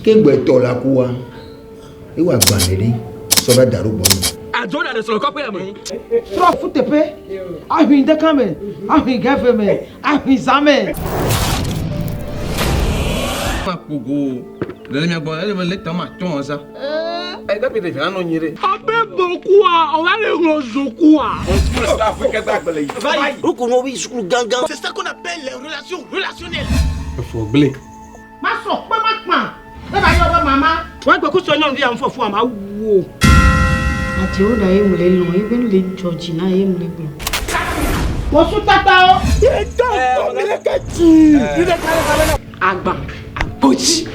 Kengbe to la kuwa. Iwa gbaneri. Soba daru bonu. Ajona de solo kopé amé. Trop foutepe. Ahin de kame. Ahin gafeme. Ahin zame. Mapugo. Dele minha bola, ele vai ler tama tonza. Aí dá pra ver lá no nyire. Abe bokua, on va le rozokua. Vai. C'est ça qu'on appelle les relations relationnelles. Faut blé. Maso, pas maintenant. Eh ba yo mama. Wa gbe ku so yan ri am fofu am awo. Ati o da yemu le lo, even le George na yemu le gbe. Mo su tata o. Agba, agboji.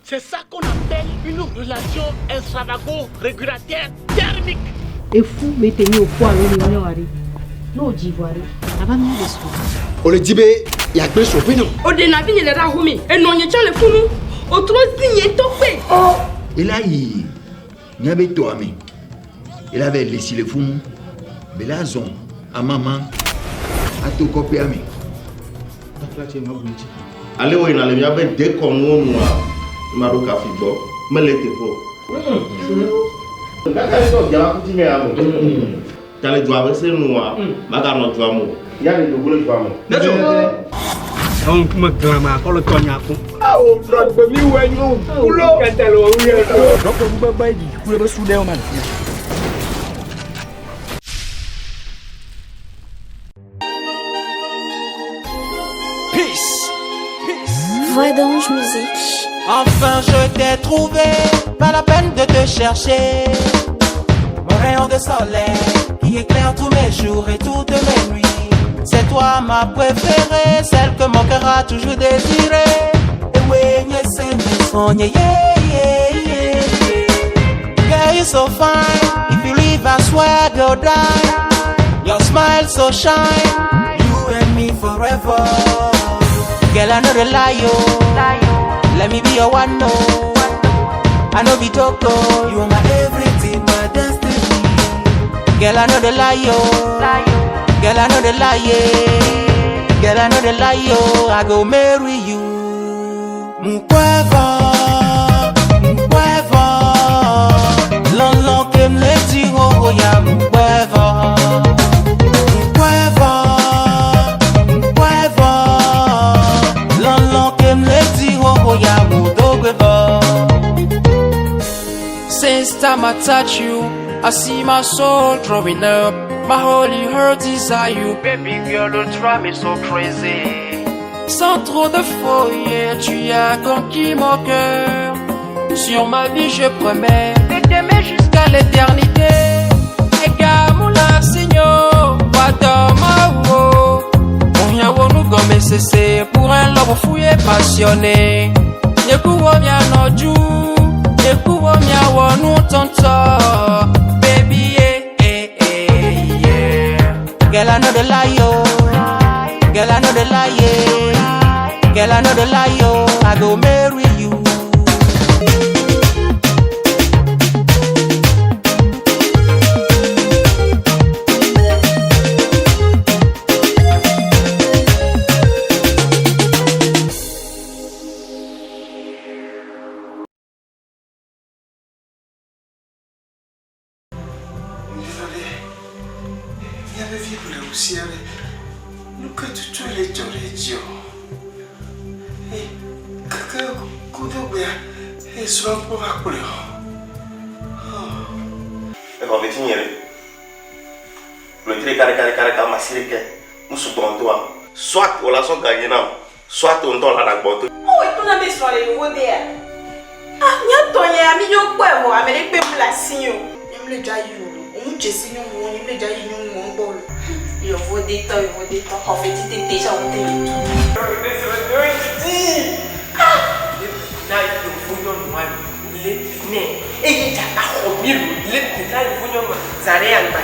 C'est ça qu'on appelle une relation extravago-régulateur thermique. E fu metemi o fu ari ni wari. No jivari. Aba mi le so. O le jibe ya gbe sofe no. O de na bi le ra humi. Eno yen chan le funu. O tro signé to pe. Oh, il a yi. Nyabe to ami. Il avait laissé le fou. Belazon à maman. A to copé ami. Ale wo ina le ya be de ko mu mu a ma ro ka fi gbo mele te po nga ka so ja ku ti me amo tale jo ave se nu a ma ka no jo amo ya ni do gulo jo amo Nejo. On kuma grama ko lo tonya ku. O bro gbe mi we nu. Kulo ketelo wi e. Roko bu baba di ku be su de o man. Voix d'Ange Musique. Enfin je t'ai trouvé, pas la peine de te chercher. Mon rayon de soleil qui éclaire tous mes jours et toutes mes nuits. C'est toi ma préférée, celle que mon cœur a toujours désirée. Et oui, c'est mes sons, yeah, yeah, yeah. Girl, you're so fine, if you leave I swear go die. Your smile so shine, you and me forever. Girl, I know the lie, yo. Let me be your one, no. I know be Toko. You are my everything, my destiny. Girl, I know the lie, yo. Girl, I know the lie, yeah. Girl, I know the lie, yo. I go marry you. Mkweva, mkweva. Long, long, kem leti ho ya mkweva. Since time I touch you, I see my soul growing up. My holy heart desire you, baby girl, you drive me so crazy. Sans trop de folie, tu as conquis mon cœur. Sur ma vie, je promets de t'aimer jusqu'à l'éternité. Egamula signo, Wadama, on nous gomme cessé pour un love fou et passionné. Yekuwo mia noju, yekuwo mia wonu tonto, baby yeah. Girl, I know the lie, yo. Girl, I know the lie, yeah. Girl, I know the lie, yo. I go marry you. Soit on la son gagné non, soit on donne la botte. Oh, et ton ami sur les nouveaux dés. Ah, n'y a ton yé, ami, yo quoi, moi, mais les peuples la signent. Même le jaillou, on jessie, on y met jaillou, on bol. Yo, vos détents, en fait, tu t'es déjà en télé. Ah! Là, il faut yon moi, il est né. Et il y a un homie, il est là, il faut yon moi, Zare Alba.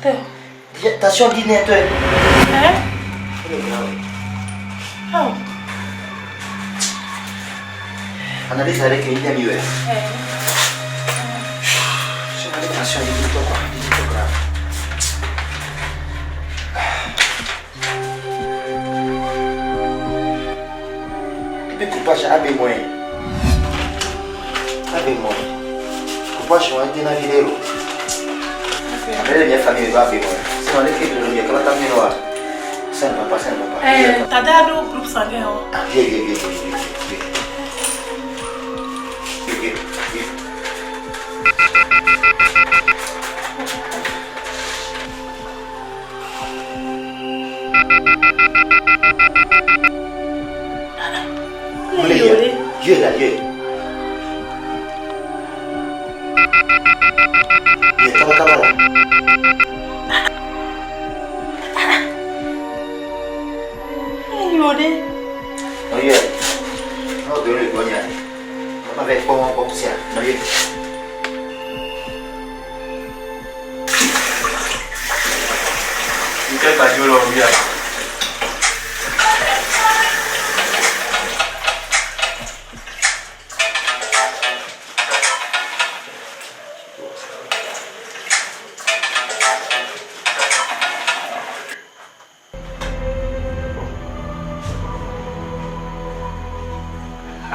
Attention, dîner, toi. Hein? Oh. Analyse avec une demi-heure. Attention, dis-toi quoi. Dis-toi grave. Depuis coupage, avec moi. Avec moi. Coupage, on a été dans la vidéo. Après, la famille doit avec moi. Sinon, l'équipe de l'homme, quand on a mis noir. Ça ne va pas, ça ne va pas. T'as déjà deux groupes sanguins. Ah, viens. Dieu là, Dieu. Comment là? Yodé. Oh yeah. Oh, de le bonheur. On va faire comme ça. Non, yeah. Il fait pas jouer l'envie.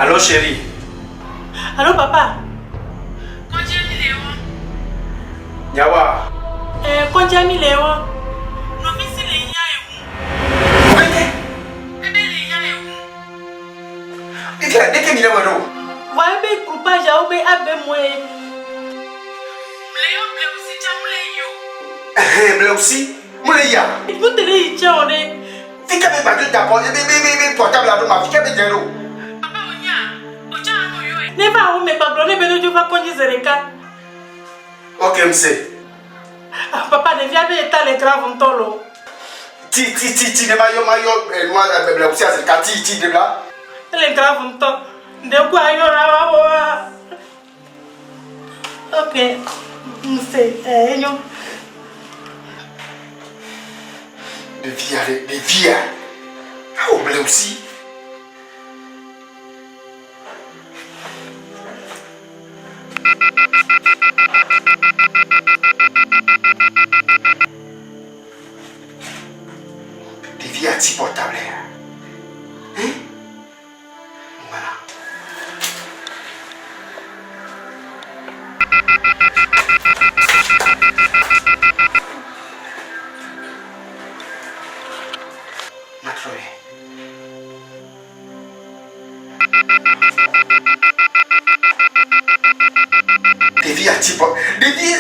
Allô chérie. Allô papa. Yawa. Konjami lewa. Novisi le ya ewu. Ebe le ya ewu. Deke mi lewa do. Wa ebe groupage a obe abe moe. Leo bleusi chamule yo. Bleusi mule ya. Vous te le iche one. Fika me badu d'abord. Be portable là do ma fika be jero. Ne va où mes pablo ne beno jo va konji zerenka. Ok mse. Papa ne vient pas étaler grave ntolo. Ti ne mayo moi bla aussi c'est ka ti de là. Le grave ntolo. De quoi yo la wa. Ok. Mse enyo. De via. Ah on bla aussi. Petit portable. Hein? Voilà. Des vies à type. Des vies.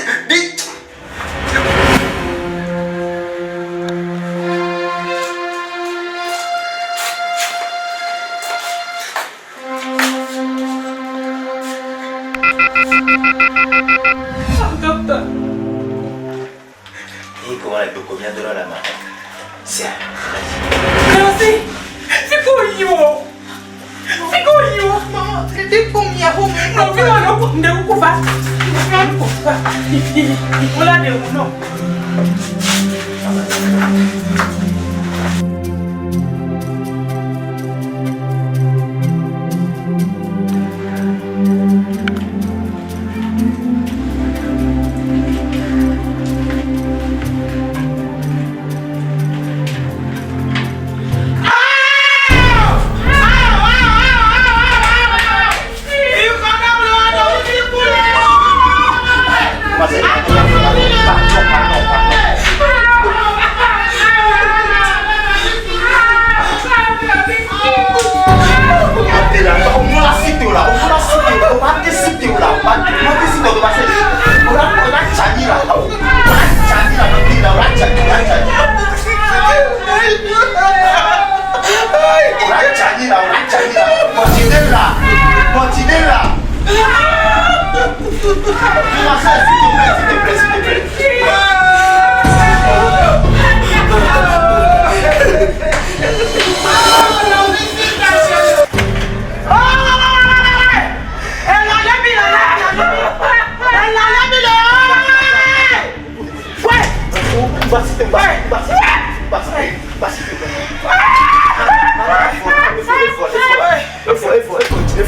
Combien de dollars la main? C'est merci. C'est quoi yo? C'est quoi yo? Maman, c'est combien? Non, mais on ne peut pas. Il faut la dire non.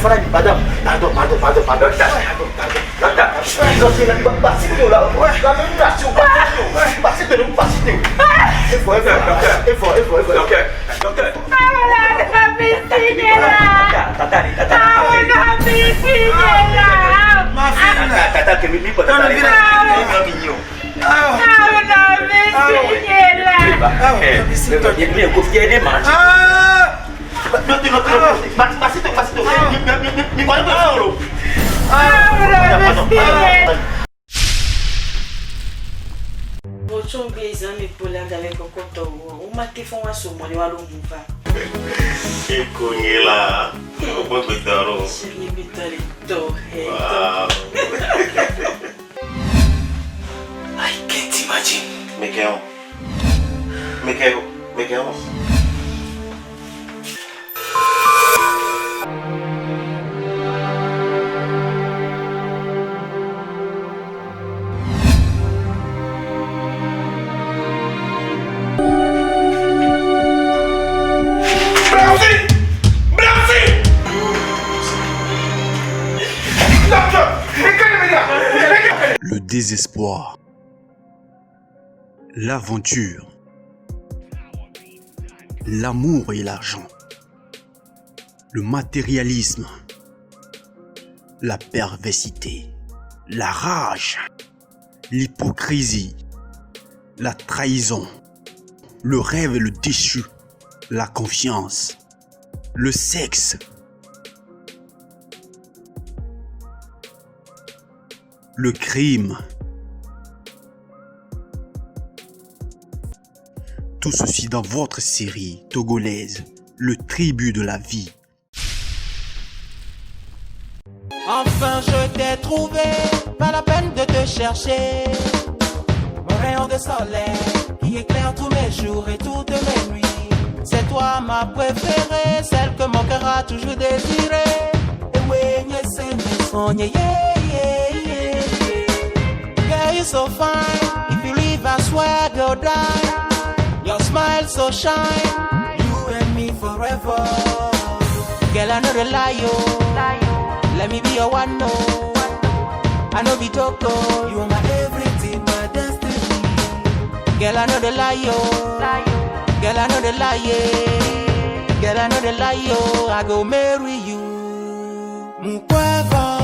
Farah, pardon. I can't imagine. Michael. Le désespoir, l'aventure, l'amour et l'argent, le matérialisme, la perversité, la rage, l'hypocrisie, la trahison, le rêve et le déchu, la confiance, le sexe, le crime. Tout ceci dans votre série togolaise, Le Tribut de la vie. Enfin je t'ai trouvé, pas la peine de te chercher. Mon rayon de soleil qui éclaire tous mes jours et toutes mes nuits. C'est toi ma préférée, celle que mon cœur a toujours désirée. Et oui, girl, you're so fine. If you leave, I swear I go die. Your smile so shine. You and me forever. Girl, I know the lie, yo. Let me be your one, no. I know be Toko. You are my everything, my destiny. Girl, I know the lie, yo. Girl, I know the lie, yeah. Girl, I know the lie, yo. I go marry you. Mukwevo.